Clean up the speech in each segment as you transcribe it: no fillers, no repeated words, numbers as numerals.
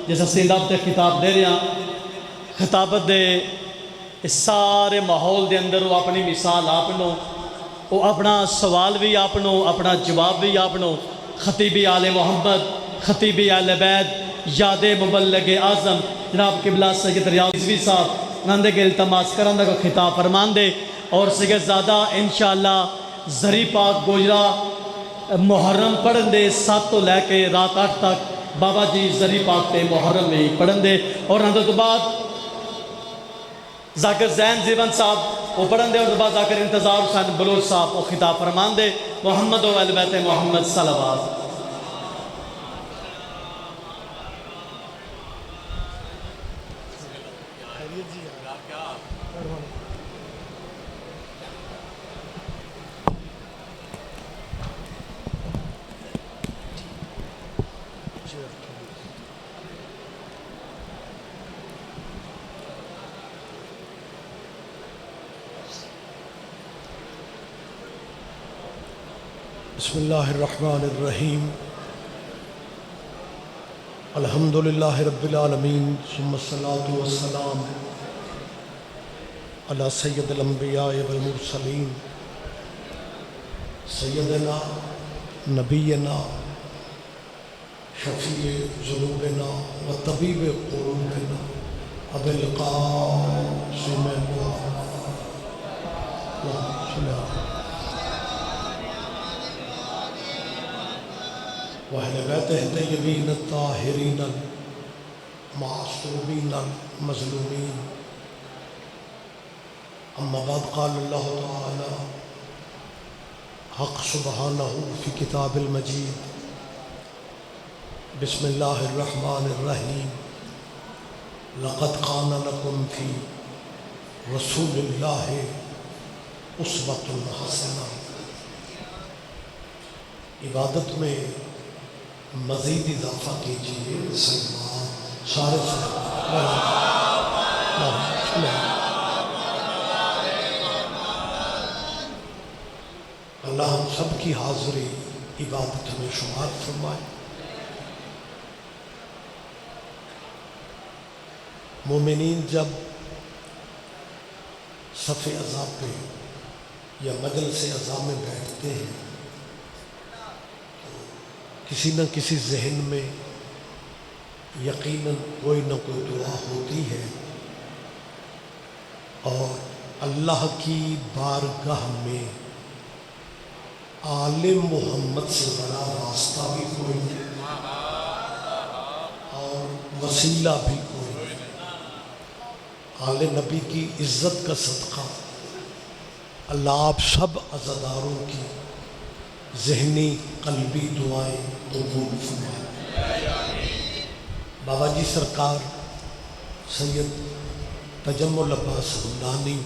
جس سینداب تے خطاب دے رہے ہیں خطابت دے اس سارے ماحول دے اندر وہ اپنی مثال آپنو وہ اپنا سوال بھی آپنو اپنا جواب بھی آپنو خطیبی آل محمد خطیبی آل بیت یاد مبلغ اعظم جناب قبلہ سید ریاض رضوی صاحب نندے کے التماس کرندہ کو خطاب فرمان دے اور سگے زیادہ انشاءاللہ زری پاک گوجرہ محرم پڑھن دے 7 تو لے کے رات 8 تک بابا جی زری پاک تے محرم میں پڑھن دے اور اندر تو بعد ذاکر زین زیون صاحب وہ پڑھن دے اور بعد ذاکر انتظار حسین بلوچ صاحب وہ خطاب فرمان دے محمد و اہل بیت محمد صلوات بسم اللہ الرحمن الرحیم الحمدللہ رب العالمین ثم الصلاة والسلام علی سید الانبیاء والمرسلین سیدنا نبینا شفیع ذنوبنا و طبیب قلوبنا ابی القاسم وَأَهْلَ بَيْتِهِ الطَّيِّبِينَ الطَّاهِرِينَ الْمَعْصُومِينَ الْمَظْلُومِينَ أما بعد قال الله تعالى حق سبحانه في كتاب المجيد بسم الله الرحمن الرحيم لقد كان لكم في رسول الله أسوة حسنة عبادت میں مزید اضافہ کیجئے سلمان سارے اللہ ہم سب کی حاضری عبادت میں شمار فرمائے مومنین جب صف عزا پہ یا مجلس عزا میں بیٹھتے ہیں کسی نہ کسی ذہن میں یقیناً کوئی نہ کوئی دعا ہوتی ہے اور اللہ کی بارگاہ میں آل محمد سے بڑا راستہ بھی کوئی نہیں اور وسیلہ بھی کوئی نہیں آل نبی کی عزت کا صدقہ اللہ آپ سب عزاداروں کی ذہنی قلبی دعائیں قبول فرمائے بابا جی سرکار سید تجمل عباس حمدانی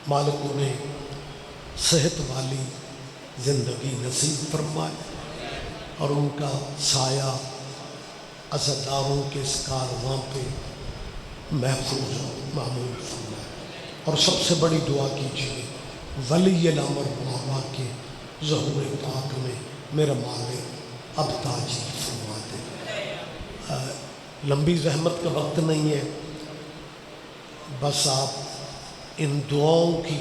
مالک انہیں صحت والی زندگی نصیب فرمائے اور ان کا سایہ عزاداروں کے اس کارواں پہ محفوظ و معمول فرمائے اور سب سے بڑی دعا کیجیے ولی الامر بابا کے ظہور پاک میں میرا مالک اب تاجی فرما دے لمبی زحمت کا وقت نہیں ہے بس آپ ان دعاؤں کی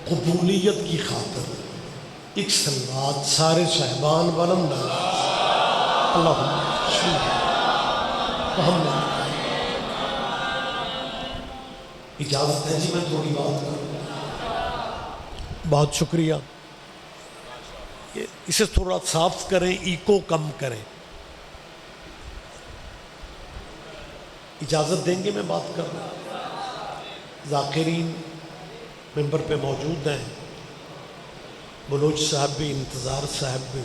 قبولیت کی خاطر ایک صلوات سارے صاحبان ولم اللہم اجازت ہے جی میں تھوڑی بات کروں بہت شکریہ اسے تھوڑا صاف کریں ایکو کم کریں اجازت دیں گے میں بات کروں ذاکرین ممبر پہ موجود ہیں بلوچ صاحب بھی انتظار صاحب بھی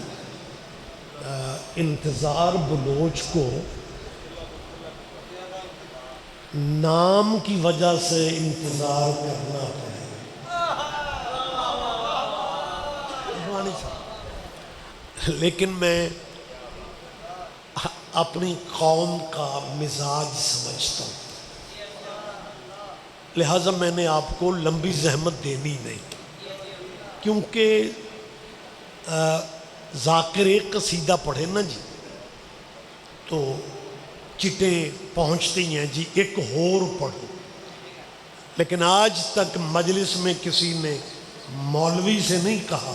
انتظار بلوچ کو نام کی وجہ سے انتظار کرنا پڑے لیکن میں اپنی قوم کا مزاج سمجھتا ہوں لہٰذا میں نے آپ کو لمبی زحمت دینی نہیں کیونکہ ذاکر ایک قصیدہ پڑھے نا جی تو چٹیں پہنچتی ہیں جی ایک اور پڑھو، لیکن آج تک مجلس میں کسی نے مولوی سے نہیں کہا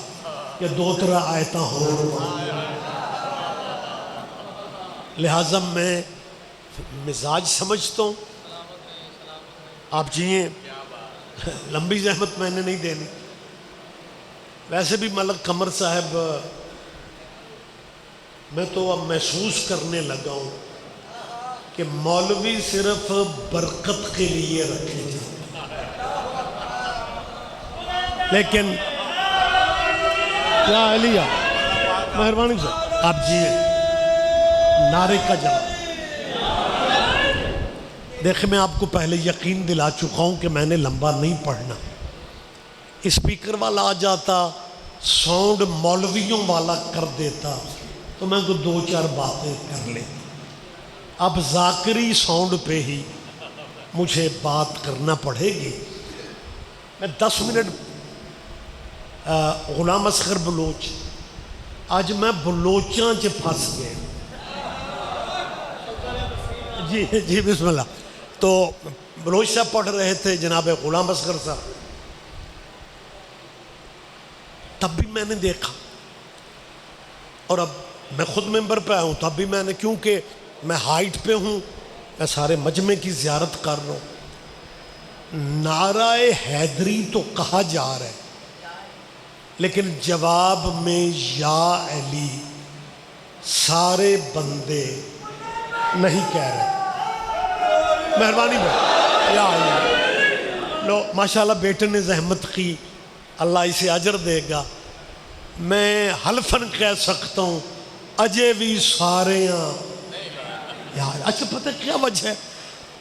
کہ 2 آیتاں اور پڑھو۔ لہٰذا میں مزاج سمجھتا ہوں، آپ جئیں، لمبی زحمت میں نے نہیں دینی۔ ویسے بھی ملک قمر صاحب، میں تو اب محسوس کرنے لگا ہوں کہ مولوی صرف برکت کے لیے رکھے جاتے، لیکن کیا علیہ مہربانی سے آپ جئیں، نعرے کا جواب۔ دیکھیں میں آپ کو پہلے یقین دلا چکا ہوں کہ میں نے لمبا نہیں پڑھنا۔ اسپیکر والا آ جاتا، ساؤنڈ مولویوں والا کر دیتا تو میں کو 2-4 باتیں کر لیتا۔ اب ذاکری ساؤنڈ پہ ہی مجھے بات کرنا پڑے گی۔ میں 10 منٹ غلام اصغر بلوچ، آج میں بلوچاں چ پھنس گئے۔ جی بسم اللہ۔ تو بلوچ صاحب پڑھ رہے تھے، جناب غلام اصغر صاحب، تب بھی میں نے دیکھا، اور اب میں خود ممبر پہ آیا ہوں تب بھی میں نے، کیونکہ میں ہائٹ پہ ہوں، میں سارے مجمع کی زیارت کر رہا ہوں۔ نعرہ حیدری تو کہا جا رہا ہے، لیکن جواب میں یا علی سارے بندے نہیں کہہ رہے۔ مہربانی بھائی، یا علی لو، ماشاءاللہ بیٹے نے زحمت کی، اللہ اسے اجر دے گا۔ میں حلفاً کہہ سکتا ہوں اجے بھی سارے یار۔ اچھا پتہ کیا وجہ ہے؟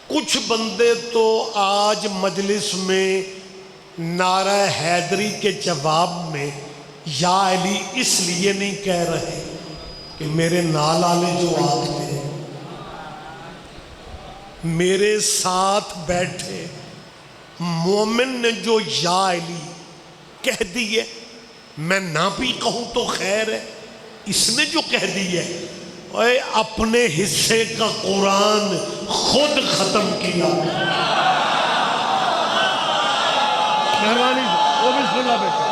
کچھ بندے تو آج مجلس میں نعرہ حیدری کے جواب میں یا علی اس لیے نہیں کہہ رہے کہ میرے نال والے جو آتے میرے ساتھ بیٹھے مومن نے جو یا علی کہہ دی ہے، میں نہ بھی کہوں تو خیر ہے، اس نے جو کہہ دی ہے، اے اپنے حصے کا قرآن خود ختم کیا۔ مہربانی سے، وہ بسم اللہ بیٹا،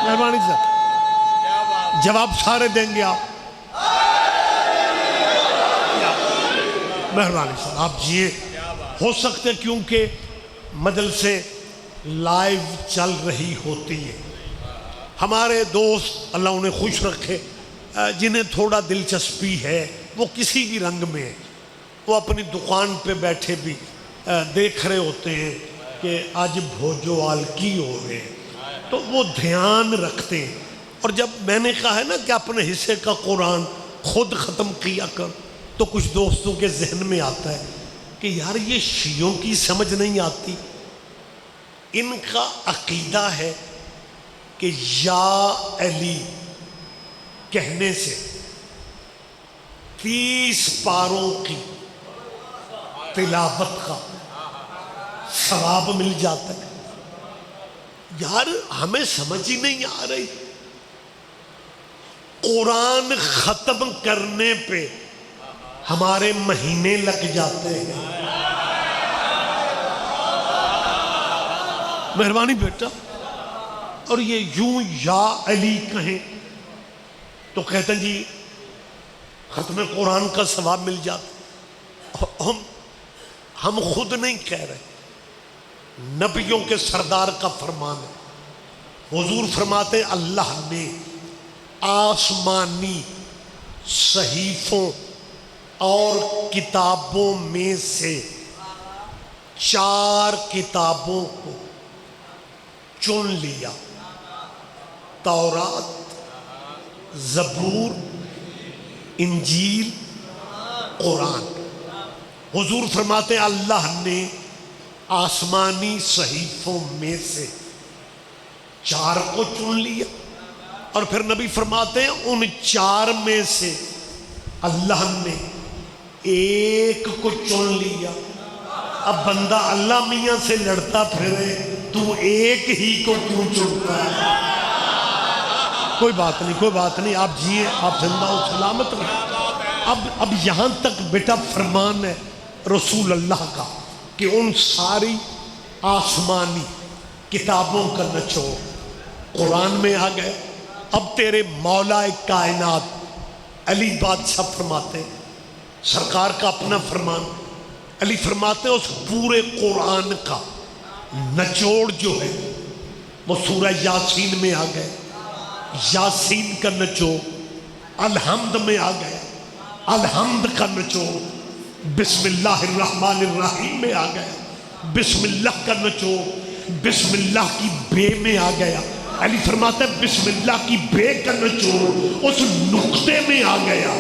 مہربانی سے جواب سارے دیں گے آپ۔ مہربانی سے آپ جیے، ہو سکتے کیونکہ مجلسیں لائیو چل رہی ہوتی ہے۔ ہمارے دوست اللہ انہیں خوش رکھے، جنہیں تھوڑا دلچسپی ہے، وہ کسی بھی رنگ میں، وہ اپنی دکان پہ بیٹھے بھی دیکھ رہے ہوتے ہیں کہ آج بھوجو آل کی ہو رہے ہیں، تو وہ دھیان رکھتے ہیں۔ اور جب میں نے کہا ہے نا کہ اپنے حصے کا قرآن خود ختم کیا کر، تو کچھ دوستوں کے ذہن میں آتا ہے کہ یار یہ شیعوں کی سمجھ نہیں آتی، ان کا عقیدہ ہے کہ یا علی کہنے سے 30 پاروں کی تلاوت کا ثواب مل جاتا ہے۔ یار ہمیں سمجھ ہی نہیں آ رہی، قرآن ختم کرنے پہ ہمارے مہینے لگ جاتے ہیں۔ مہربانی بیٹا، اور یہ یوں یا علی کہیں تو کہتے ہیں جی ختم قرآن کا ثواب مل جاتا۔ ہم خود نہیں کہہ رہے، نبیوں کے سردار کا فرمان ہے۔ حضور فرماتے ہیں اللہ نے آسمانی صحیفوں اور کتابوں میں سے 4 کتابوں کو چن لیا، تورات، زبور، انجیل، قرآن۔ حضور فرماتے ہیں اللہ نے آسمانی صحیفوں میں سے 4 کو چن لیا، اور پھر نبی فرماتے ہیں ان 4 میں سے اللہ نے 1 کو چن لیا۔ اب بندہ اللہ میاں سے لڑتا پھرے، تو ایک ہی کو کیوں چنتا ہے؟ کوئی بات نہیں، کوئی بات نہیں، آپ جیے، آپ زندہ و سلامت رہیں۔ اب یہاں تک بیٹا فرمان ہے رسول اللہ کا کہ ان ساری آسمانی کتابوں کا نچوڑ قرآن میں آ گئے. اب تیرے مولا کائنات علی بادشاہ فرماتے ہیں، سرکار کا اپنا فرمان، علی فرماتے ہیں اس پورے قرآن کا نچوڑ جو ہے وہ سورہ یاسین میں آ گئے. یاسین کا نچوڑ الحمد میں آ گیا، الحمد کا نچوڑ بسم اللہ الرحمن الرحیم میں آ گیا، بسم اللہ کا نچوڑ بسم اللہ کی بے میں آ گیا. علی فرماتا ہے بسم اللہ کی بے کا نچوڑ اس نقطے میں آ گیا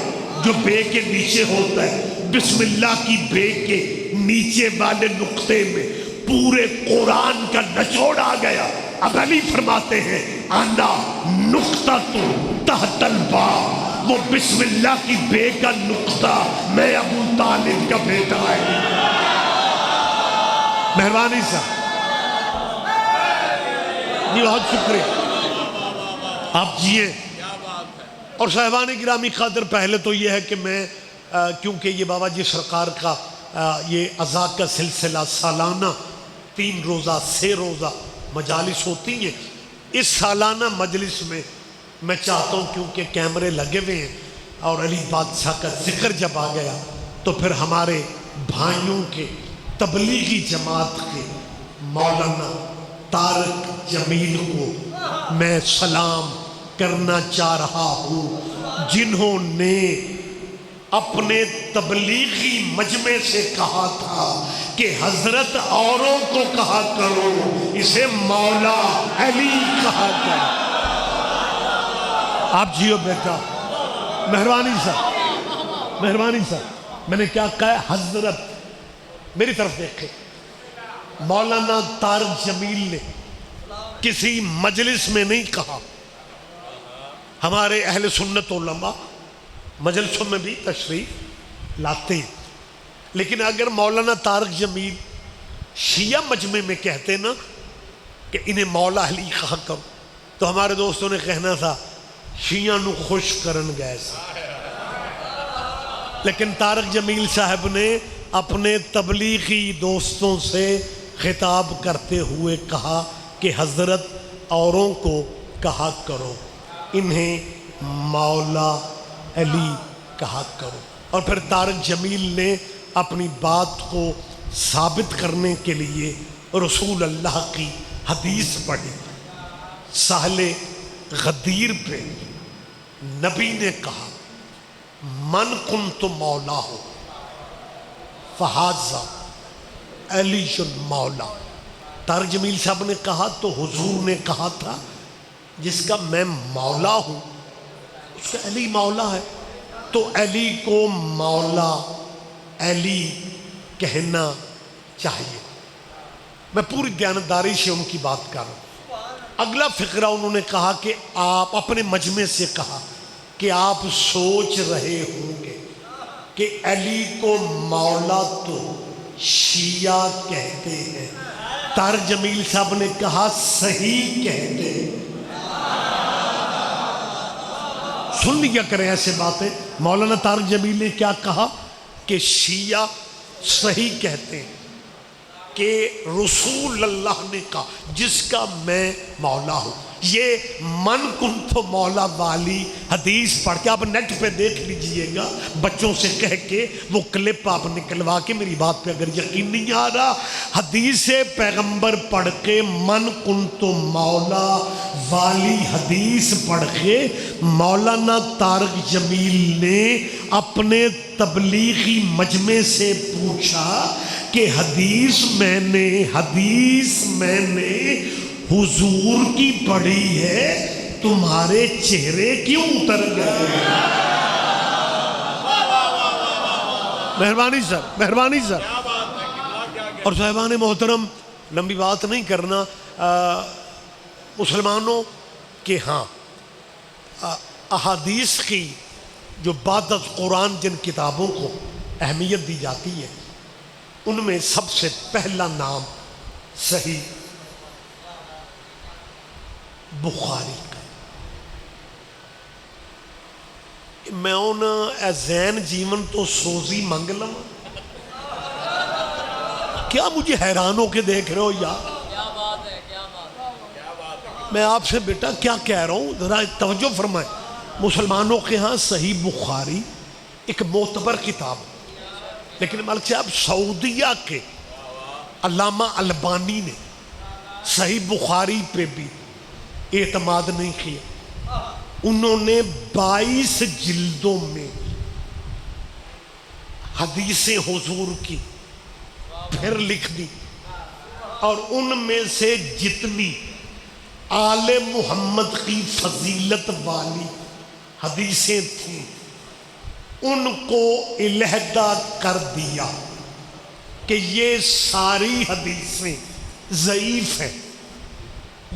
جو بے کے نیچے ہوتا ہے. بسم اللہ کی بے کے نیچے والے نقطے میں پورے قرآن کا نچوڑ آ گیا. اب علی فرماتے ہیں انا نقطہ تو تحت الباب، وہ بسم اللہ کی بے کا نقطہ میں ابو طالب کا بیٹا ہے. مہربانی صاحب جی، بہت شکریہ، آپ جیے. اور صاحبان گرامی قدر، پہلے تو یہ ہے کہ میں کیونکہ یہ بابا جی سرکار کا یہ عزا کا سلسلہ سالانہ 3 روزہ 6 روزہ مجالس ہوتی ہیں، اس سالانہ مجلس میں میں چاہتا ہوں کیونکہ کیمرے لگے ہوئے ہیں اور علی بادشاہ کا ذکر جب آ گیا تو پھر ہمارے بھائیوں کے تبلیغی جماعت کے مولانا طارق جمیل کو میں سلام کرنا چاہ رہا ہوں، جنہوں نے اپنے تبلیغی مجمع سے کہا تھا کہ حضرت اوروں کو کہا کرو، اسے مولا علی کہا کرو. آپ جیو بیٹا، مہربانی صاحب، مہربانی صاحب. میں نے کیا کہا ہے؟ حضرت، میری طرف دیکھیں، مولانا طارق جمیل نے کسی مجلس میں نہیں کہا. ہمارے اہل سنت علماء مجلسوں میں بھی تشریف لاتے ہیں، لیکن اگر مولانا طارق جمیل شیعہ مجمع میں کہتے نا کہ انہیں مولا علی کہا کرو تو ہمارے دوستوں نے کہنا تھا شیعہ نو خوش کرن گئے سے. لیکن طارق جمیل صاحب نے اپنے تبلیغی دوستوں سے خطاب کرتے ہوئے کہا کہ حضرت اوروں کو کہا کرو، انہیں مولا علی کہا کرو. اور پھر طارق جمیل نے اپنی بات کو ثابت کرنے کے لیے رسول اللہ کی حدیث پڑھی. ساحل غدیر پہ نبی نے کہا من کنت مولا ہو فہذا علی مولا. طارق جمیل صاحب نے کہا تو حضور نے کہا تھا جس کا میں مولا ہوں اس کا علی مولا ہے، تو علی کو مولا علی کہنا چاہیے. میں پوری دیانتداری سے ان کی بات کر رہا ہوں. اگلا فقرہ انہوں نے کہا کہ آپ اپنے مجمع سے کہا کہ آپ سوچ رہے ہوں گے کہ علی کو مولا تو شیعہ کہتے ہیں. طارق جمیل صاحب نے کہا صحیح کہتے ہیں. سن لیا کریں ایسے باتیں. مولانا طارق جمیل نے کیا کہا کہ شیعہ صحیح کہتے ہیں کہ رسول اللہ نے کہا جس کا میں مولا ہوں. یہ من کنت مولا والی حدیث پڑھ کے آپ نیٹ پہ دیکھ لیجئے گا، بچوں سے کہہ کے وہ کلپ آپ نکلوا کے. میری بات پہ اگر یقین نہیں آ رہا، حدیث پیغمبر پڑھ کے من کنت مولا والی حدیث پڑھ کے مولانا طارق جمیل نے اپنے تبلیغی مجمع سے پوچھا کہ حدیث میں نے حضور کی پڑھی ہے، تمہارے چہرے کیوں اتر گئے؟ مہربانی سر، مہربانی سر. اور صاحبان محترم، لمبی بات نہیں کرنا. مسلمانوں کے ہاں احادیث کی جو بعد از قرآن جن کتابوں کو اہمیت دی جاتی ہے ان میں سب سے پہلا نام صحیح بخاری کا. میں ہوں اے زین جیون تو سوزی منگ لوں. کیا مجھے حیران ہو کے دیکھ رہے ہو یار؟ میں آپ سے بیٹا کیا کہہ رہا ہوں، ذرا توجہ فرمائیں. مسلمانوں کے ہاں صحیح بخاری ایک معتبر کتاب، لیکن ملک صاحب سعودیہ کے علامہ البانی نے صحیح بخاری پہ بھی اعتماد نہیں کیا. انہوں نے 22 جلدوں میں حدیث حضور کی پھر لکھ دی، اور ان میں سے جتنی آل محمد کی فضیلت والی حدیثیں تھیں ان کو علیحدہ کر دیا کہ یہ ساری حدیثیں ضعیف ہیں.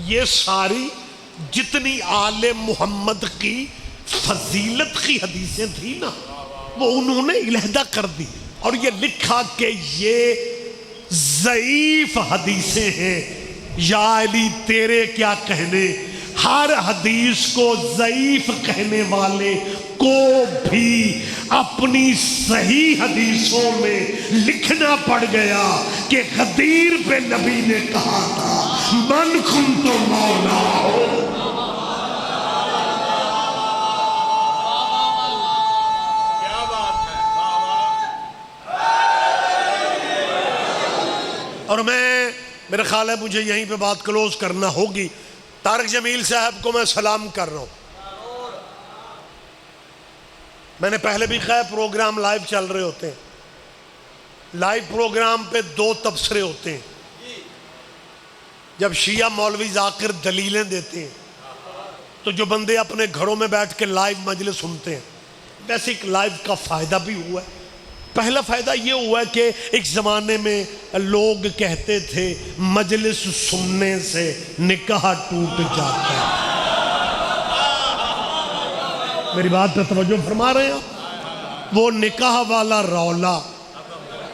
یہ ساری جتنی آل محمد کی فضیلت کی حدیثیں تھیں نا، وہ انہوں نے علیحدہ کر دی اور یہ لکھا کہ یہ ضعیف حدیثیں ہیں. یا علی تیرے کیا کہنے، ہر حدیث کو ضعیف کہنے والے کو بھی اپنی صحیح حدیثوں میں لکھنا پڑ گیا کہ غدیر پہ نبی نے کہا تھا من کنت مولا ہو. اور میرا خیال ہے مجھے یہیں پہ بات کلوز کرنا ہوگی. طارق جمیل صاحب کو میں سلام کر رہا ہوں. میں نے پہلے بھی کہا پروگرام لائیو چل رہے ہوتے ہیں. لائیو پروگرام پہ 2 تبصرے ہوتے ہیں. جب شیعہ مولوی ذاکر دلیلیں دیتے ہیں تو جو بندے اپنے گھروں میں بیٹھ کے لائیو مجلس سنتے ہیں، ویسے ایک لائیو کا فائدہ بھی ہوا ہے. پہلا فائدہ یہ ہوا کہ ایک زمانے میں لوگ کہتے تھے مجلس سننے سے نکاح ٹوٹ جاتا ہے. میری بات پہ توجہ فرما رہے ہیں؟ وہ نکاح والا رولا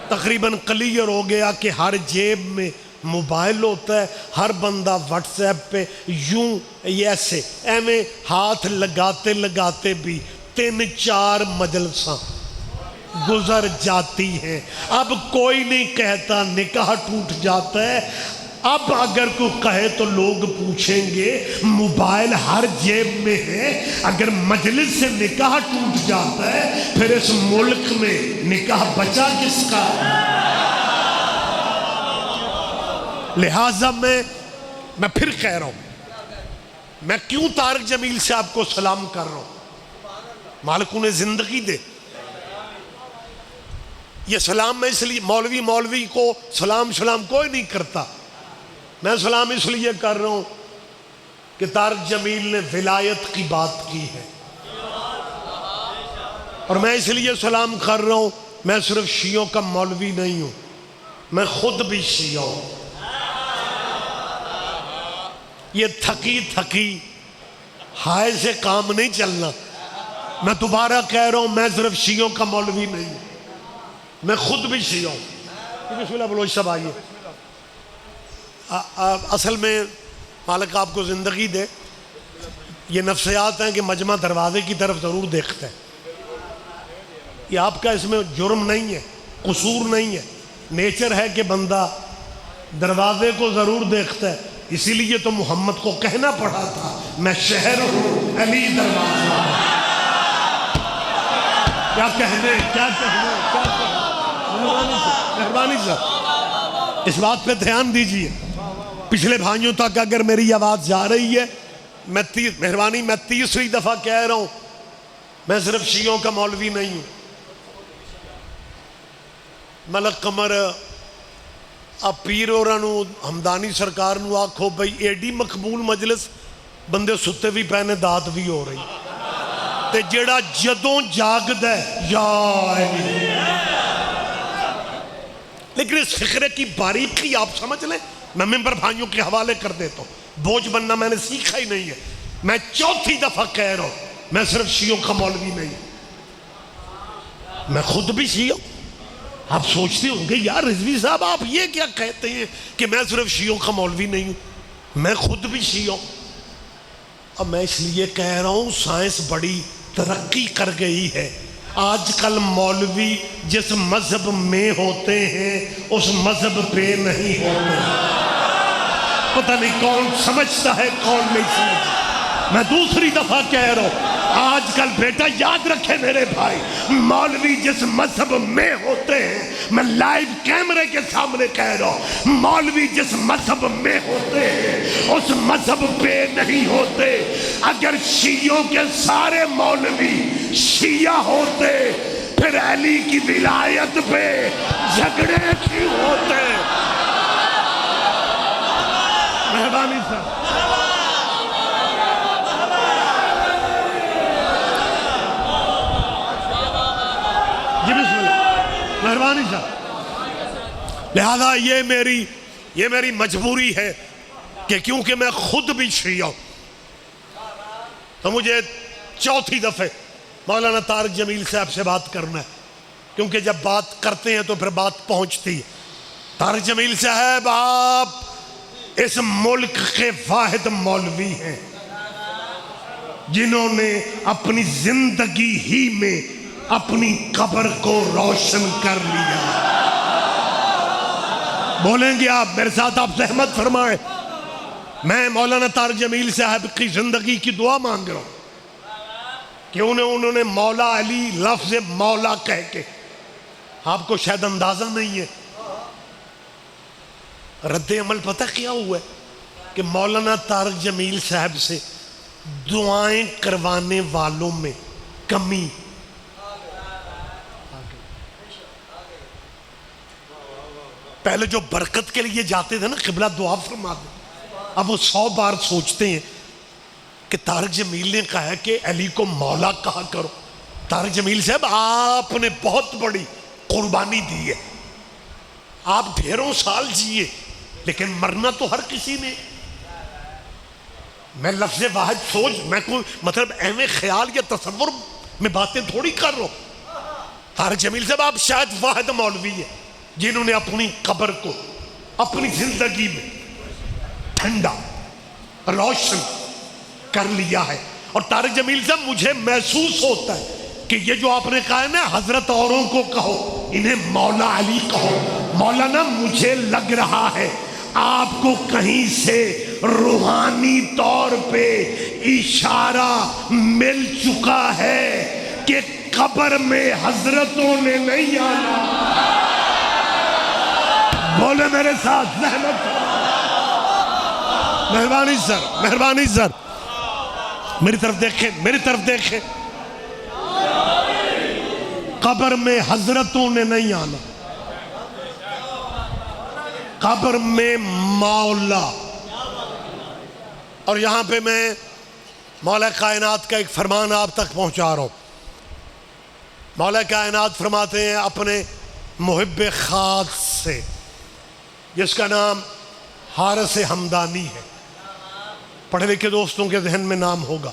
تقریباً کلیئر ہو گیا کہ ہر جیب میں موبائل ہوتا ہے، ہر بندہ واٹس ایپ پہ یوں ایسے ایویں ہاتھ لگاتے لگاتے بھی 3-4 مجلساں گزر جاتی ہیں. اب کوئی نہیں کہتا نکاح ٹوٹ جاتا ہے. اب اگر کوئی کہے تو لوگ پوچھیں گے موبائل ہر جیب میں ہے، اگر مجلس سے نکاح ٹوٹ جاتا ہے پھر اس ملک میں نکاح بچا کس کا؟ لہٰذا میں پھر کہہ رہا ہوں، میں کیوں طارق جمیل صاحب کو سلام کر رہا ہوں؟ مالک انہیں زندگی دے. یہ سلام میں اس لیے مولوی کو سلام کوئی نہیں کرتا. میں سلام اس لیے کر رہا ہوں کہ طارق جمیل نے ولایت کی بات کی ہے، اور میں اس لیے سلام کر رہا ہوں، میں صرف شیعوں کا مولوی نہیں ہوں، میں خود بھی شیعہ ہوں. یہ تھکی ہائے سے کام نہیں چلنا. میں دوبارہ کہہ رہا ہوں، میں صرف شیعوں کا مولوی نہیں ہوں، میں خود بھی شیعہ ہوں. بسم اللہ بلوچ صاحب آئیے. اصل میں مالک آپ کو زندگی دے، یہ نفسیات ہیں کہ مجمع دروازے کی طرف ضرور دیکھتا ہے. یہ آپ کا اس میں جرم نہیں ہے، قصور نہیں ہے، نیچر ہے کہ بندہ دروازے کو ضرور دیکھتا ہے. اسی لیے تو محمد کو کہنا پڑا تھا میں شہر ہوں علی دروازہ. کیا کہنے مہربانی صاحب اس بات پہ دھیان دیجئے. پچھلے بھائیوں تک اگر میری آواز جا رہی ہے، میں 30 دفعہ کہہ رہا ہوں، میں صرف شیعوں کا مولوی نہیں ہوں. ملک قمر اب پیر اوراں نو ہمدانی سرکار نو آکھو بھئی ایڈی مقبول مجلس بندے ستے بھی پہنے داد بھی ہو رہی تے جیڑا جدوں جاگد ہے یا علی. لیکن اس فقرے کی باریکی آپ سمجھ لیں. میں ممبر بھائیوں کے حوالے کر دیتا ہوں، بوجھ بننا میں نے سیکھا ہی نہیں ہے. میں 4تھی دفعہ کہہ رہا ہوں، میں صرف شیعوں کا مولوی نہیں، میں خود بھی شیعہ. آپ سوچتے ہوں گے یار رضوی صاحب آپ یہ کیا کہتے ہیں کہ میں صرف شیعوں کا مولوی نہیں ہوں، میں خود بھی شیعہ ہوں. اب میں اس لیے کہہ رہا ہوں سائنس بڑی ترقی کر گئی ہے. آج کل مولوی جس مذہب میں ہوتے ہیں اس مذہب پہ نہیں ہوتے. پتہ نہیں کون سمجھتا ہے کون نہیں سمجھتا. میں دوسری دفعہ کہہ رہا ہوں، آج کل بیٹا یاد رکھے میرے بھائی، مولوی جس مذہب میں ہوتے ہیں، میں لائیو کیمرے کے سامنے کہہ رہا ہوں، مولوی جس مذہب میں ہوتے ہیں اس مذہب پہ نہیں ہوتے. اگر شیعوں کے سارے مولوی شیعہ ہوتے پھر علی کی ولایت پہ جھگڑے کیوں ہوتے؟ مہربانی سر. جی بسم اللہ، مہربانی صاحب. لہذا یہ میری مجبوری ہے کہ کیونکہ میں خود بھی شیعہ ہوں تو مجھے چوتھی دفعہ مولانا طارق جمیل صاحب سے بات کرنا ہے، کیونکہ جب بات کرتے ہیں تو پھر بات پہنچتی ہے. طارق جمیل صاحب، آپ اس ملک کے واحد مولوی ہیں جنہوں نے اپنی زندگی ہی میں اپنی قبر کو روشن کر لیا. بولیں گے آپ میرے ساتھ؟ آپ زحمت فرمائیں. میں مولانا طارق جمیل صاحب کی زندگی کی دعا مانگ رہا ہوں کہ انہوں نے مولا علی لفظ مولا کہہ کے، آپ کو شاید اندازہ نہیں ہے رد عمل پتہ کیا ہوا ہے کہ مولانا طارق جمیل صاحب سے دعائیں کروانے والوں میں کمی. پہلے جو برکت کے لیے جاتے تھے نا، قبلہ دعا فرما دے، اب وہ 100 بار سوچتے ہیں کہ طارق جمیل نے کہا ہے کہ علی کو مولا کہا کرو. طارق جمیل صاحب، آپ نے بہت بڑی قربانی دی ہے. آپ ڈھیروں سال جیے لیکن مرنا تو ہر کسی نے. میں لفظ واحد سوچ، میں کوئی مطلب اہم خیال یا تصور میں باتیں تھوڑی کر رہا ہوں. طارق جمیل صاحب، آپ شاید واحد مولوی ہیں جنہوں نے اپنی قبر کو اپنی زندگی میں ٹھنڈا روشن کر لیا ہے. اور طارق جمیل صاحب، مجھے محسوس ہوتا ہے کہ یہ جو آپ نے کہا ہے نا حضرت اوروں کو کہو، انہیں مولا علی کہو. مولانا، مجھے لگ رہا ہے آپ کو کہیں سے روحانی طور پہ اشارہ مل چکا ہے کہ قبر میں حضرتوں نے نہیں آنا. بولے میرے ساتھ زحمت. مہربانی سر، مہربانی سر، میری طرف دیکھیں. قبر میں حضرتوں نے نہیں آنا، قبر میں مولا. اور یہاں پہ میں مولا کائنات کا ایک فرمان آپ تک پہنچا رہا ہوں. مولا کائنات فرماتے ہیں اپنے محب خاص سے، جس کا نام حارث حمدانی ہے. پڑھے لکھے دوستوں کے ذہن میں نام ہوگا.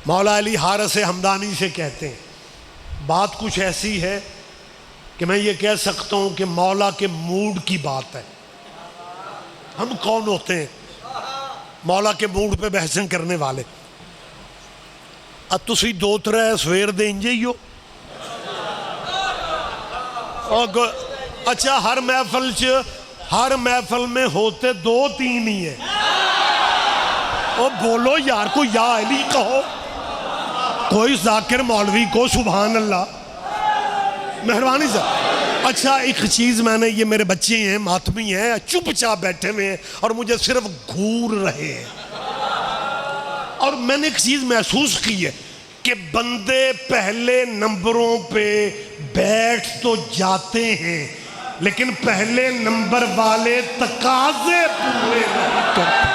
مولا علی حارث حمدانی سے کہتے ہیں، بات کچھ ایسی ہے کہ میں یہ کہہ سکتا ہوں کہ مولا کے موڈ کی بات ہے. ہم کون ہوتے ہیں مولا کے موڈ پہ بحثیں کرنے والے؟ تسی 2-3 سویر دے انجے ہی ہو. اچھا، ہر محفل میں ہوتے 2-3 ہی ہیں. او بولو یار، کو یا علی کہو، کوئی ذاکر مولوی کو سبحان اللہ. مہربانی صاحب. اچھا، ایک چیز میں نے، یہ میرے بچے ہیں ماتمی ہیں، چپ چاپ بیٹھے ہوئے ہیں اور مجھے صرف گھور رہے ہیں. اور میں نے ایک چیز محسوس کی ہے کہ بندے پہلے نمبروں پہ بیٹھ تو جاتے ہیں لیکن پہلے نمبر والے تقاضے پورے نہیں کرتے.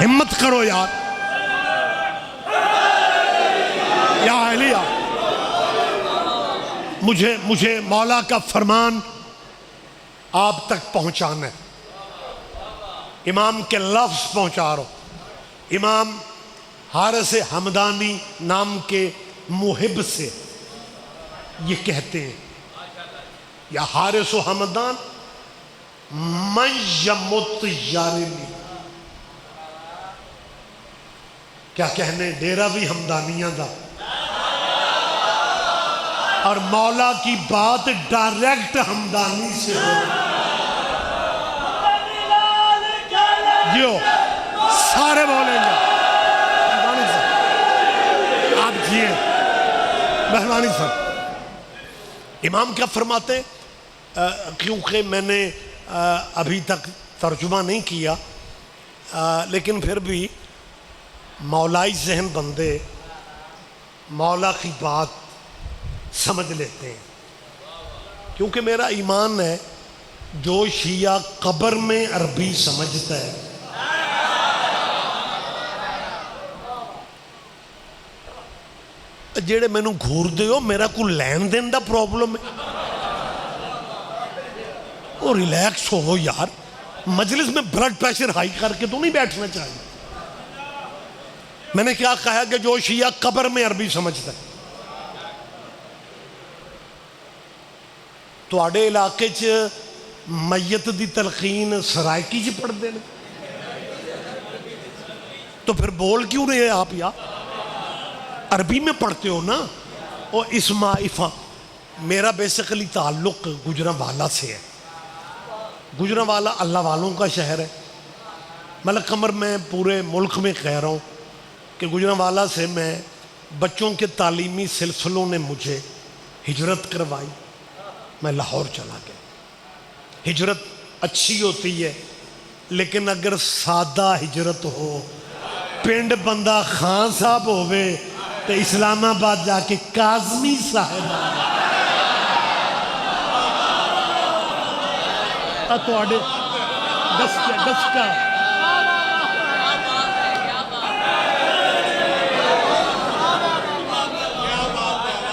ہمت کرو یار. یا علیہ، مجھے مولا کا فرمان آپ تک پہنچانا ہے. امام کے لفظ پہنچا رہا ہوں. امام حارث حمدانی نام کے محب سے یہ کہتے ہیں، یا حارث و حمدان من یمت یارنی، کیا کہنے ڈیرا بھی ہمدانیاں دا، اور مولا کی بات ڈائریکٹ ہمدانی سے ہو جیو سارے بولیں گے مہربانی صاحب آپ جیے مہربانی صاحب امام کیا فرماتے کیونکہ میں نے ابھی تک ترجمہ نہیں کیا لیکن پھر بھی مولائی ذہن بندے مولا کی بات سمجھ لیتے ہیں کیونکہ میرا ایمان ہے جو شیعہ قبر میں عربی سمجھتا ہے جیڑے میں نو گھور دے ہو میرا کوئی لین دین دا پرابلم ہے وہ ریلیکس ہو یار مجلس میں بلڈ پریشر ہائی کر کے تو نہیں بیٹھنا چاہیے میں نے کیا کہا کہ جو شیعہ قبر میں عربی سمجھتا ہے تو آڑے علاقے میت دی تلقین سرائکی جی پڑھ دے تو پھر بول کیوں رہے ہیں آپ یا عربی میں پڑھتے ہو نا اور اسما افا میرا بیسیکلی تعلق گجرانوالہ سے ہے گجرانوالہ اللہ والوں کا شہر ہے ملک قمر میں پورے ملک میں کہہ رہا ہوں کہ گجرانوالہ سے میں بچوں کے تعلیمی سلسلوں نے مجھے ہجرت کروائی میں لاہور چلا گیا ہجرت اچھی ہوتی ہے لیکن اگر سادہ ہجرت ہو پنڈ بندہ خان صاحب ہوئے تو اسلام آباد جا کے کاظمی صاحب تو آڑے دس کا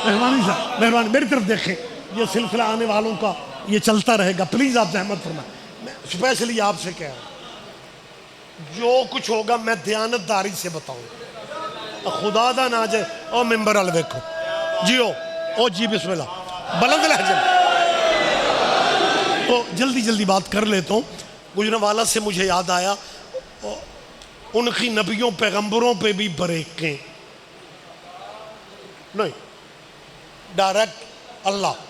مہربانی صاحب مہربانی میری طرف دیکھیں یہ سلسلہ آنے والوں کا یہ چلتا رہے گا پلیز آپ زحمت فرمائیں میں اسپیشلی آپ سے کہہ رہا ہوں جو کچھ ہوگا میں دیانتداری سے بتاؤں خدا دا نہ جائے او ممبر آل ویکھو جیو او جی بسم اللہ بلند لہجے تو جلدی بات کر لیتا ہوں گجرانوالہ سے مجھے یاد آیا ان کی نبیوں پیغمبروں پہ بھی بریکیں نہیں ڈائریکٹ اللہ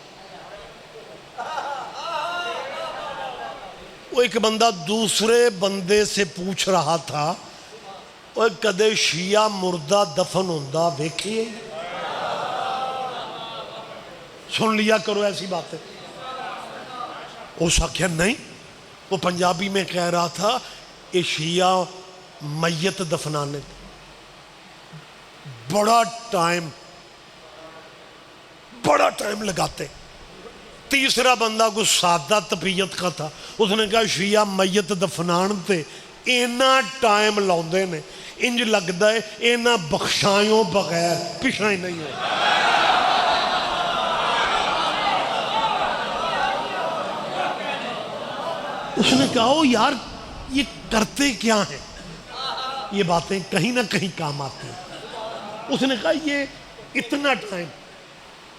وہ ایک بندہ دوسرے بندے سے پوچھ رہا تھا وہ کدے شیعہ مردہ دفن ہوندہ ویکھیے سن لیا کرو ایسی باتیں اس آخیا نہیں وہ پنجابی میں کہہ رہا تھا یہ شیعہ میت دفنانے بڑا ٹائم لگاتے تیسرا بندہ کو سادہ طبیعت کا تھا اس نے کہا شیعہ میت دفنان تے اینا ٹائم لاؤندے نے انج لگتا ہے اینا بخشایوں بغیر پیچھا ہی نہیں ہے اس نے کہا یار یہ کرتے کیا ہیں یہ باتیں کہیں نہ کہیں کام آتی ہیں اس نے کہا یہ اتنا ٹائم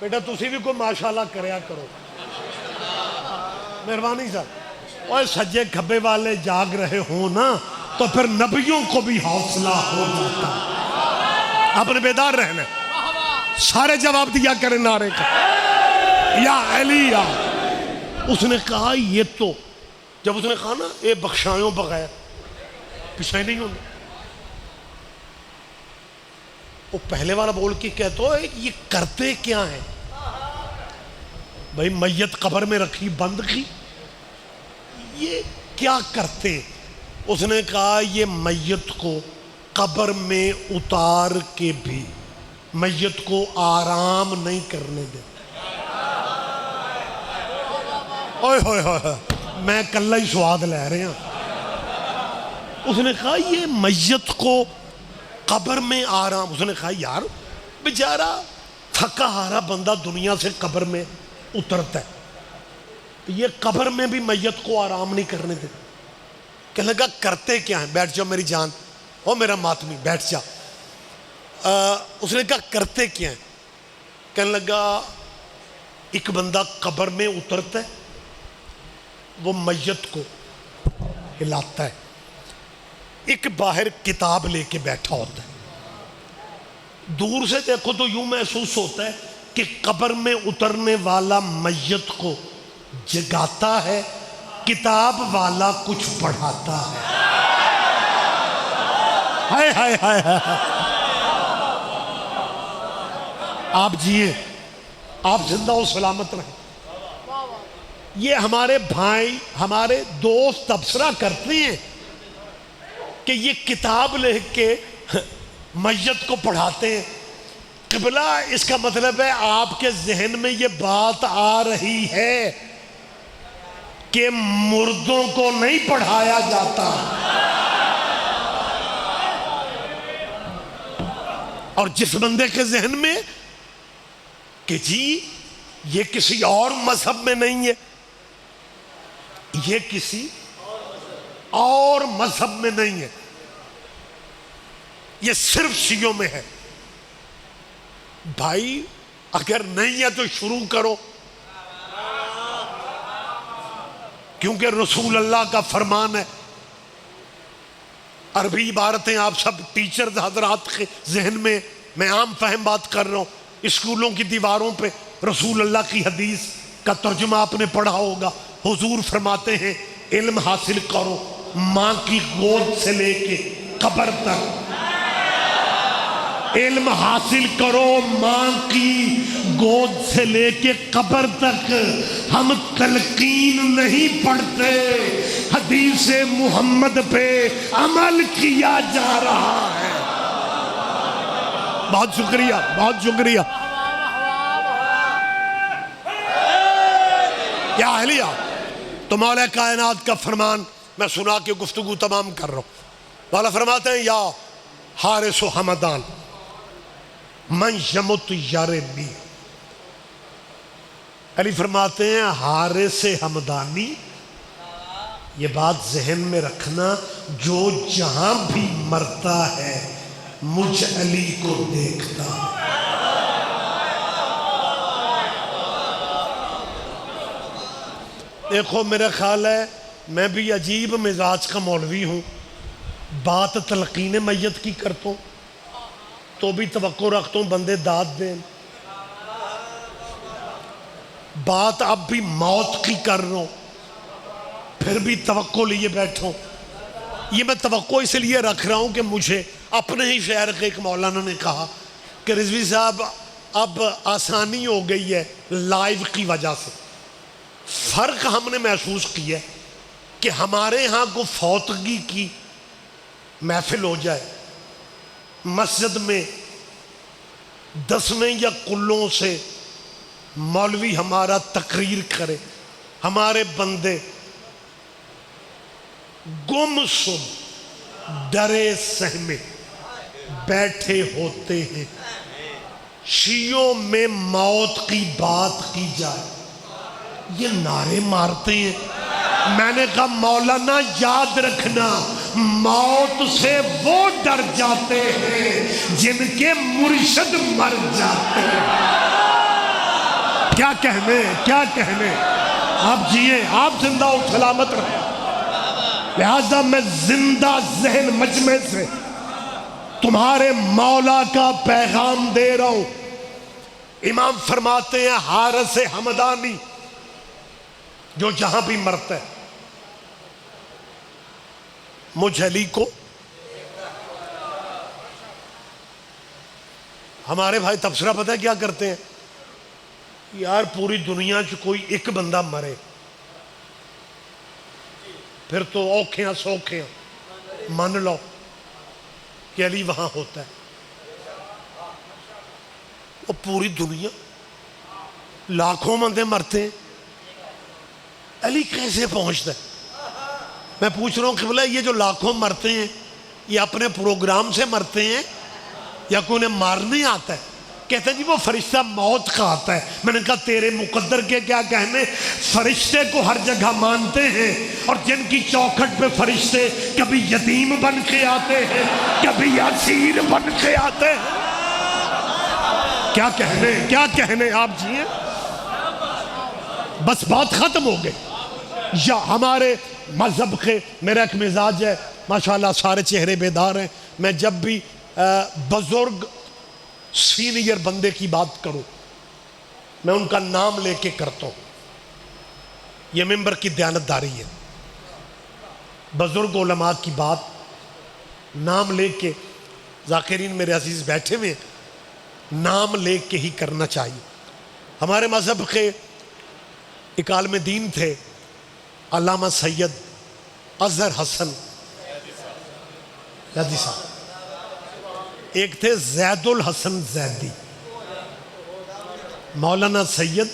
بیٹا تسی بھی کوئی ماشاءاللہ کریا کرو مہربانی صاحب اور سجے کھبے والے جاگ رہے ہوں نا تو پھر نبیوں کو بھی حوصلہ ہو جاتا ہے آپ نے بیدار رہنا سارے جواب دیا کریں نعرے کا یا علی یا اس نے کہا یہ تو جب اس نے کہا نا اے بخشایوں بغیر پیچھے نہیں ہونا وہ پہلے والا بول کے کہتا ہے یہ کرتے کیا ہیں بھئی میت قبر میں رکھی بند کی یہ کیا کرتے اس نے کہا یہ میت کو قبر میں اتار کے بھی میت کو آرام نہیں کرنے دے اوئے ہوئے ہوئے میں کلہ ہی سواد لے رہے ہیں اس نے کہا یہ میت کو قبر میں آرام اس نے کہا یار بیچارہ تھکا ہارا بندہ دنیا سے قبر میں اترتا ہے یہ قبر میں بھی میت کو آرام نہیں کرنے دے کہنے لگا کرتے کیا ہیں بیٹھ جاؤ میری جان او میرا ماتمی بیٹھ جا اس نے کہا کرتے کیا ہیں کہنے لگا ایک بندہ قبر میں اترتا ہے وہ میت کو ہلاتا ہے ایک باہر کتاب لے کے بیٹھا ہوتا ہے دور سے دیکھو تو یوں محسوس ہوتا ہے کہ قبر میں اترنے والا میت کو جگاتا ہے، کتاب والا کچھ پڑھاتا ہے۔ ہائے ہائے ہائے ہائے، آپ جیے، آپ زندہ و سلامت رہیں۔ یہ ہمارے بھائی، ہمارے دوست تبصرہ کرتے ہیں کہ یہ کتاب لکھ کے میت کو پڑھاتے ہیں۔ قبلہ اس کا مطلب ہے آپ کے ذہن میں یہ بات آ رہی ہے کہ مردوں کو نہیں پڑھایا جاتا، اور جس بندے کے ذہن میں کہ جی یہ کسی اور مذہب میں نہیں ہے، یہ کسی اور مذہب میں نہیں ہے، یہ صرف شیعوں میں ہے، بھائی اگر نہیں ہے تو شروع کرو، کیونکہ رسول اللہ کا فرمان ہے۔ عربی عبارتیں آپ سب ٹیچرز حضرات کے ذہن میں عام فہم بات کر رہا ہوں۔ اسکولوں کی دیواروں پہ رسول اللہ کی حدیث کا ترجمہ آپ نے پڑھا ہوگا۔ حضور فرماتے ہیں علم حاصل کرو ماں کی گود سے لے کے قبر تک، علم حاصل کرو ماں کی گود سے لے کے قبر تک۔ ہم تلقین نہیں پڑھتے، حدیث محمد پہ عمل کیا جا رہا ہے۔ بہت شکریہ، بہت شکریہ یا اہلیہ۔ تو مولا کائنات کا فرمان میں سنا کے گفتگو تمام کر رہا ہوں۔ مولا فرماتے ہیں یا حارس و حمدان من یمت یارمی۔ علی فرماتے ہیں حارس حمدانی، یہ بات ذہن میں رکھنا، جو جہاں بھی مرتا ہے مجھ علی کو دیکھتا ہے۔ دیکھو میرا خیال ہے میں بھی عجیب مزاج کا مولوی ہوں، بات تلقین میت کی کرتا ہوں تو بھی توقع رکھتا ہوں بندے داد دیں، بات اب بھی موت کی کر رہا ہوں پھر بھی توقع لیے بیٹھا ہوں۔ یہ میں توقع اس لیے رکھ رہا ہوں کہ مجھے اپنے ہی شہر کے ایک مولانا نے کہا کہ رضوی صاحب اب آسانی ہو گئی ہے لائیو کی وجہ سے۔ فرق ہم نے محسوس کیا ہے کہ ہمارے ہاں کو فوتگی کی محفل ہو جائے، مسجد میں دسویں یا کلوں سے مولوی ہمارا تقریر کرے، ہمارے بندے گم سم ڈرے سہمے بیٹھے ہوتے ہیں، شیعوں میں موت کی بات کی جائے یہ نعرے مارتے ہیں۔ میں نے کہا مولانا یاد رکھنا موت سے وہ ڈر جاتے ہیں جن کے مرشد مر جاتے ہیں۔ کیا کہنے، کیا کہنے، آپ جیے، آپ زندہ و سلامت رہیں۔ لہذا میں زندہ ذہن مجمع سے تمہارے مولا کا پیغام دے رہا ہوں۔ امام فرماتے ہیں حارس حمدانی، جو جہاں بھی مرتا ہے مجھ علی کو۔ ہمارے بھائی تبصرہ پتہ ہے کیا کرتے ہیں؟ یار پوری دنیا چ کوئی ایک بندہ مرے پھر تو اوکھیاں سوکھیاں مان لو کہ علی وہاں ہوتا ہے۔ وہ پوری دنیا لاکھوں بندے مرتے ہیں، علی کیسے پہنچتا ہے؟ میں پوچھ رہا ہوں قبلہ یہ جو لاکھوں مرتے ہیں یہ اپنے پروگرام سے مرتے ہیں یا کوئی انہیں مارنے آتا ہے؟ کہتے ہیں جی وہ فرشتہ موت کا آتا ہے۔ میں نے کہا تیرے مقدر کے کیا کہنے، فرشتے کو ہر جگہ مانتے ہیں اور جن کی چوکھٹ پہ فرشتے کبھی یتیم بن کے آتے ہیں کبھی اسیر بن کے آتے ہیں۔ کیا کہنے، کیا کہنے، آپ جیے بس بات ختم ہو گئی۔ یا ہمارے مذہب کے میرا ایک مزاج ہے، ماشاءاللہ سارے چہرے بیدار ہیں، میں جب بھی بزرگ سینئر بندے کی بات کروں، میں ان کا نام لے کے کرتا ہوں، یہ ممبر کی دیانتداری ہے۔ بزرگ علماء کی بات نام لے کے، ذاکرین میرے عزیز بیٹھے ہوئے، نام لے کے ہی کرنا چاہیے۔ ہمارے مذہب کے ایک عالم دین تھے علامہ سید اظہر حسن زیدی صاحب، ایک تھے زید الحسن زیدی، مولانا سید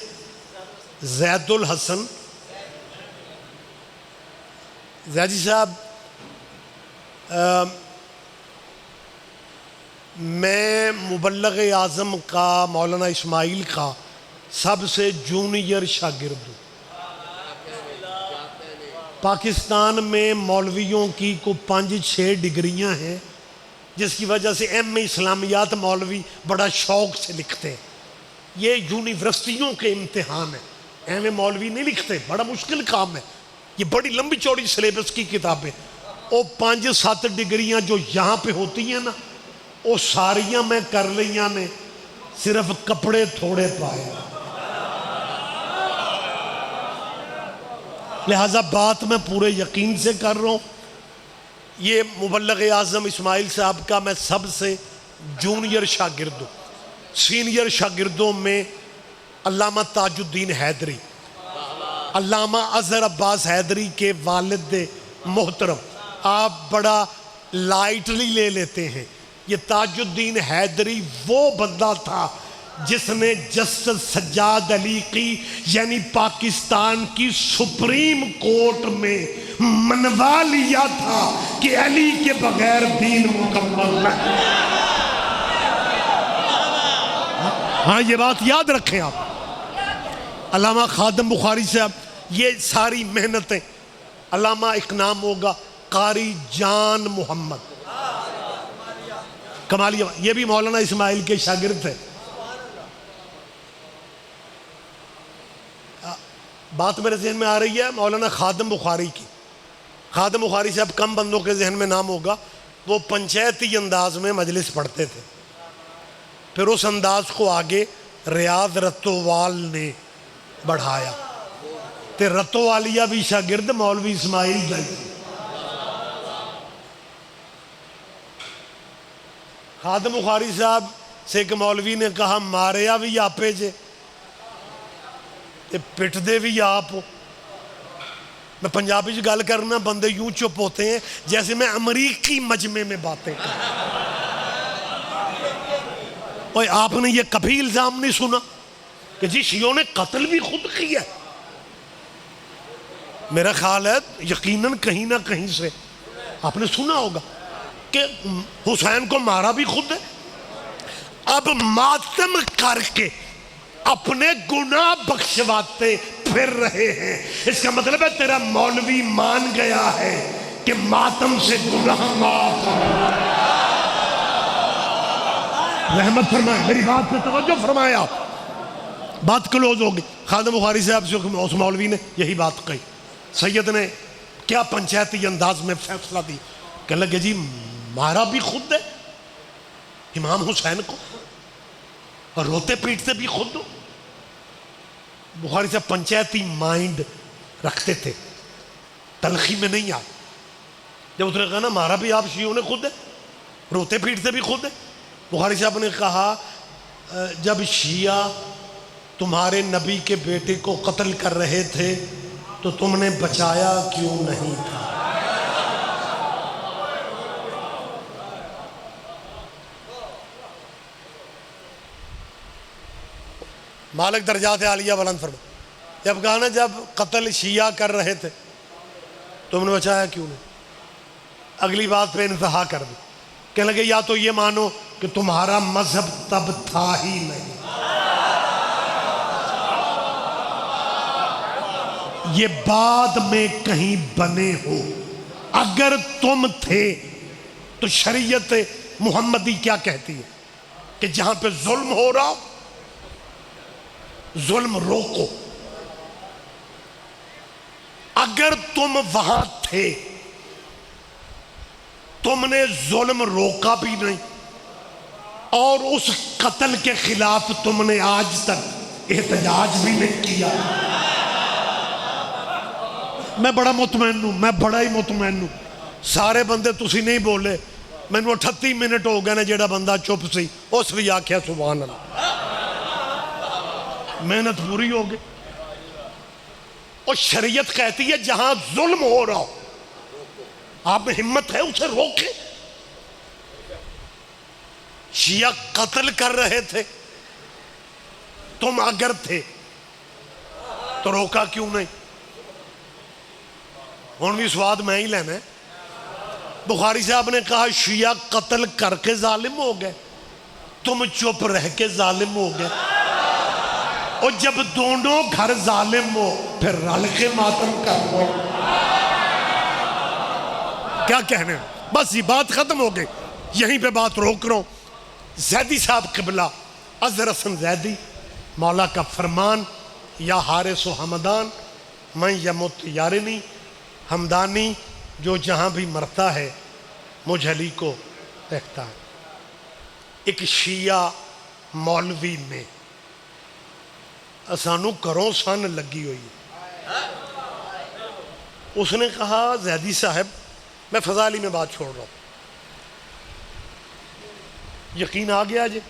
زید الحسن زیدی صاحب میں مبلغ اعظم کا مولانا اسماعیل کا سب سے جونیئر شاگرد ہوں۔ پاکستان میں مولویوں کی کو 5-6 ڈگریاں ہیں، جس کی وجہ سے ایم اسلامیات مولوی بڑا شوق سے لکھتے ہیں۔ یہ یونیورسٹیوں کے امتحان ہیں، ایم مولوی نہیں لکھتے، بڑا مشکل کام ہے، یہ بڑی لمبی چوڑی سلیبس کی کتابیں۔ وہ 5-7 ڈگریاں جو یہاں پہ ہوتی ہیں نا، وہ ساریاں میں کر لیاں نے، صرف کپڑے تھوڑے پائے۔ لہٰذا بات میں پورے یقین سے کر رہا ہوں، یہ مبلغ اعظم اسماعیل صاحب کا میں سب سے جونیئر شاگرد ہوں۔ سینئر شاگردوں میں علامہ تاج الدین حیدری، علامہ اظہر عباس حیدری کے والد محترم، آپ بڑا لائٹلی لے لیتے ہیں، یہ تاج الدین حیدری وہ بندہ تھا جس نے جسٹس سجاد علی کی یعنی پاکستان کی سپریم کورٹ میں منوا لیا تھا کہ علی کے بغیر دین مکمل نہیں۔ ہاں یہ بات یاد رکھیں آپ۔ علامہ خادم بخاری صاحب، یہ ساری محنتیں، علامہ ایک نام ہوگا قاری جان محمد کمالیہ، یہ بھی مولانا اسماعیل کے شاگرد تھے۔ بات میرے ذہن میں آ رہی ہے مولانا خادم بخاری کی۔ خادم بخاری صاحب کم بندوں کے ذہن میں نام ہوگا، وہ پنچایتی انداز میں مجلس پڑھتے تھے، پھر اس انداز کو آگے ریاض رتووال نے بڑھایا، تے رتووالیہ بھی شاگرد مولوی اسماعیل جائی۔ خادم بخاری صاحب سے ایک مولوی نے کہا ماریا بھی آپے جے تے پٹ دے بھی آپ ہو۔ میں پنجابی سے گل کرنا، بندے یوں چپ ہوتے ہیں جیسے میں امریکی مجمع میں باتیں کروں۔ اوہ آپ نے یہ کبھی الزام نہیں سنا کہ جی شیعوں نے قتل بھی خود کیا؟ میرا خیال ہے یقیناً کہیں نہ کہیں سے آپ نے سنا ہوگا کہ حسین کو مارا بھی خود ہے۔ اب ماتم کر کے اپنے گناہ بخشواتے پھر رہے ہیں، اس کا مطلب ہے تیرا مولوی مان گیا ہے کہ ماتم سے گناہ معاف ہے۔ رحمت فرمائے، میری بات پہ توجہ فرمایا، بات کلوز ہوگی۔ خادم بخاری صاحب سے اس مولوی نے یہی بات کہی، سید نے کیا پنچایتی انداز میں فیصلہ دی، کہنے لگے جی مارا بھی خود ہے امام حسین کو اور روتے پیٹتے بھی خود ہو۔ بخاری صاحب پنچایتی مائنڈ رکھتے تھے، تلخی میں نہیں آئے۔ جب اس نے کہا نا مارا بھی آپ شیعوں نے خود ہے، روتے پیٹتے بھی خود ہے، بخاری صاحب نے کہا جب شیعہ تمہارے نبی کے بیٹے کو قتل کر رہے تھے تو تم نے بچایا کیوں نہیں تھا؟ مالک درجات عالیہ بلند فرما، جب کہا نا جب قتل شیعہ کر رہے تھے تم نے بچایا کیوں نہیں؟ اگلی بات پہ انتہا کر دی، کہنے لگے یا تو یہ مانو کہ تمہارا مذہب تب تھا ہی نہیں، یہ بعد میں کہیں بنے ہو، اگر تم تھے تو شریعت محمدی کیا کہتی ہے کہ جہاں پہ ظلم ہو رہا ظلم روکو، اگر تم وہاں تھے تم نے ظلم روکا بھی نہیں اور اس قتل کے خلاف تم نے آج تک احتجاج بھی نہیں کیا. میں بڑا مطمئن ہوں, میں بڑا ہی مطمئن ہوں. سارے بندے تسی نہیں بولے, مینوں 38 منٹ ہو گئے نے جیڑا بندہ چپ سی اس بھی آکھیا سبحان اللہ. محنت پوری ہو گئی. اور شریعت کہتی ہے جہاں ظلم ہو رہا ہو آپ میں ہمت ہے اسے روکے. شیعہ قتل کر رہے تھے, تم اگر تھے تو روکا کیوں نہیں؟ ہوں بھی سواد میں ہی لینا ہے. بخاری صاحب نے کہا شیعہ قتل کر کے ظالم ہو گئے, تم چپ رہ کے ظالم ہو گئے. اور جب دونوں گھر ظالم ہو پھر رل کے ماتم کر دو. کیا کہنے, بس یہ بات ختم ہو گئی, یہیں پہ بات روک رہا ہوں. زیدی صاحب قبلہ اظہر حسن زیدی, مولا کا فرمان یا حارس و حمدان میں یمت یارنی, حمدانی جو جہاں بھی مرتا ہے مجھ علی کو دیکھتا ہے. ایک شیعہ مولوی نے سانو کروں سن لگی ہوئی, اس نے کہا زیدی صاحب, میں فضائلی میں بات چھوڑ رہا ہوں, یقین آ گیا جی,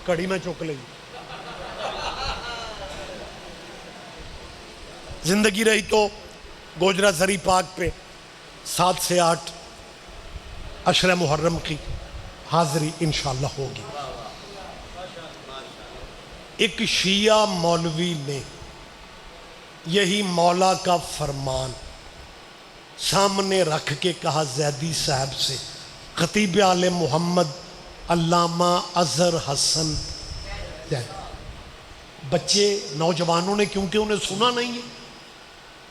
کڑی میں چک لئی. زندگی رہی تو گوجرہ زری پاک پہ 7 سے 8 عشر محرم کی حاضری انشاءاللہ ہوگی. ایک شیعہ مولوی نے یہی مولا کا فرمان سامنے رکھ کے کہا زیدی صاحب سے, خطیب آل محمد علامہ اظہر حسن زیدی. بچے نوجوانوں نے کیونکہ انہیں سنا نہیں ہے,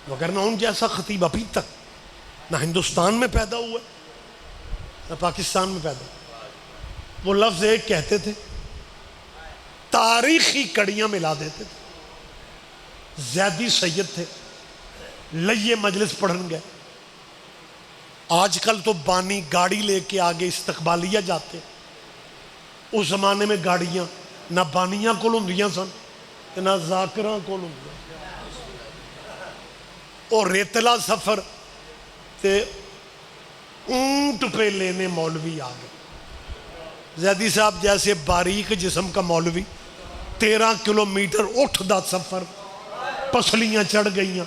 وگرنہ ان جیسا خطیب ابھی تک نہ ہندوستان میں پیدا ہوا نہ پاکستان میں پیدا ہوا. وہ لفظ ایک کہتے تھے, تاریخی کڑیاں ملا دیتے تھے. زیدی سید تھے, لئیے مجلس پڑھن گئے. آج کل تو بانی گاڑی لے کے آگے استقبالیہ جاتے, اس زمانے میں گاڑیاں نہ بانیاں کول ہوندیاں سن نہ ذاکراں کول ہوندیاں. اور ریتلا سفر تے اونٹ پہ لینے مولوی آ گئے. زیدی صاحب جیسے باریک جسم کا مولوی 13 کلومیٹر اٹھ دا سفر, پسلیاں چڑھ گئیاں,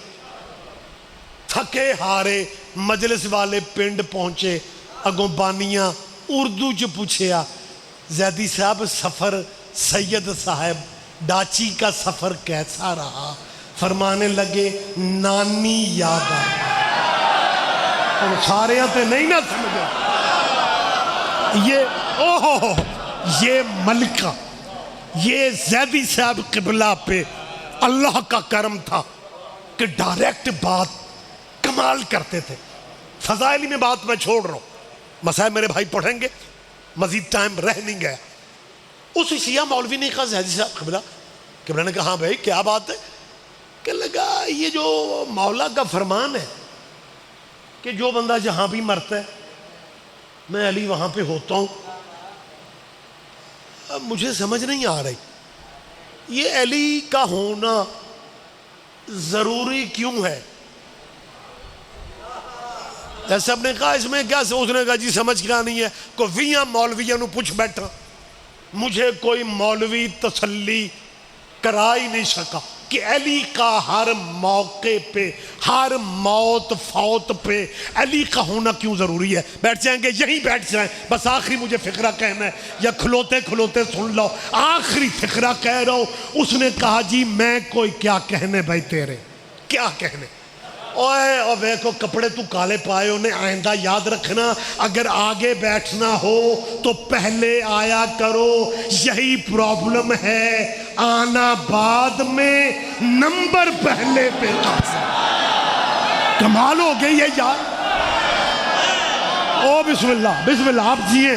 تھکے ہارے مجلس والے پنڈ پہنچے. اگوں بانیاں اردو چ پوچھیا, زیدی صاحب سفر سید صاحب ڈاچی کا سفر کیسا رہا؟ فرمانے لگے نانی یاد آئی. اور سارے تے نہیں نہ سمجھا, یہ ملکہ, یہ زیدی صاحب قبلہ پہ اللہ کا کرم تھا کہ ڈائریکٹ بات کمال کرتے تھے. فضائلی میں بات میں چھوڑ رہا ہوں, مسائل میرے بھائی پڑھیں گے, مزید ٹائم رہ نہیں گیا. اس شیعہ مولوی نے کہا زیدی صاحب قبلہ نے کہا ہاں بھائی کیا بات ہے؟ کہ لگا یہ جو مولا کا فرمان ہے کہ جو بندہ جہاں بھی مرتا ہے میں علی وہاں پہ ہوتا ہوں, اب مجھے سمجھ نہیں آ رہی یہ علی کا ہونا ضروری کیوں ہے؟ جیسے آپ نے کہا اس میں کیا, اس نے کہا جی سمجھ کیا نہیں ہے, کو 20 مولویوں نے پوچھ بیٹھا, مجھے کوئی مولوی تسلی کرا ہی نہیں سکا کہ علی کا ہر موقع پہ, ہر موت فوت پہ علی کا ہونا کیوں ضروری ہے. بیٹھ جائیں گے, یہیں بیٹھ جائیں. بس آخری مجھے فقرہ کہنا ہے, یا کھلوتے کھلوتے سن لو, آخری فقرہ کہہ رہا ہوں. اس نے کہا جی میں کوئی کیا کہنے بھائی تیرے, کیا کہنے. اوے او ویکھو کپڑے تو کالے پائے انہیں, آئندہ یاد رکھنا اگر آگے بیٹھنا ہو تو پہلے آیا کرو. یہی پرابلم ہے, آنا بعد میں نمبر پہلے پہ قابض. کمال ہو گئی ہے یار. او بسم اللہ آپ جیے,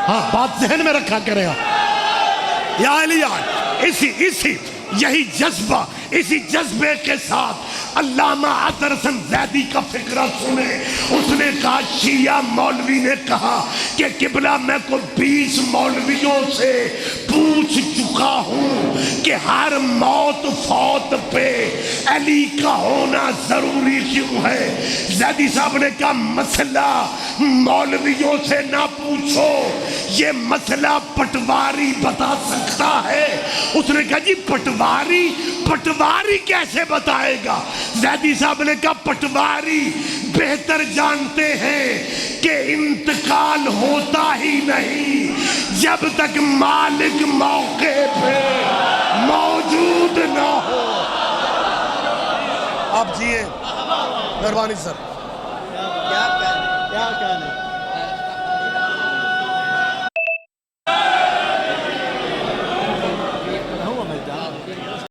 ہاں بات ذہن میں رکھا کرے آپ. یا علی اسی یہی جذبہ, اسی جذبے کے ساتھ علامہ اظہر حسن زیدی کا فکرہ سنے. اس نے کہا شیعہ مولوی نے کہا کہ قبلہ میں کو 20 مولویوں سے پوچھ چکا ہوں کہ ہر موت فوت پہ علی کا ہونا ضروری کیوں ہے. زیدی صاحب نے کہا مسئلہ مولویوں سے نہ پوچھو, یہ مسئلہ پٹواری بتا سکتا ہے. اس نے کہا جی پٹواری کیسے بتائے گا؟ زیدی صاحب نے کہا پٹواری بہتر جانتے ہیں کہ انتقال ہوتا ہی نہیں جب تک مالک موقع پہ موجود نہ ہو. آپ جیئے مہربانی سر. کیا کہنے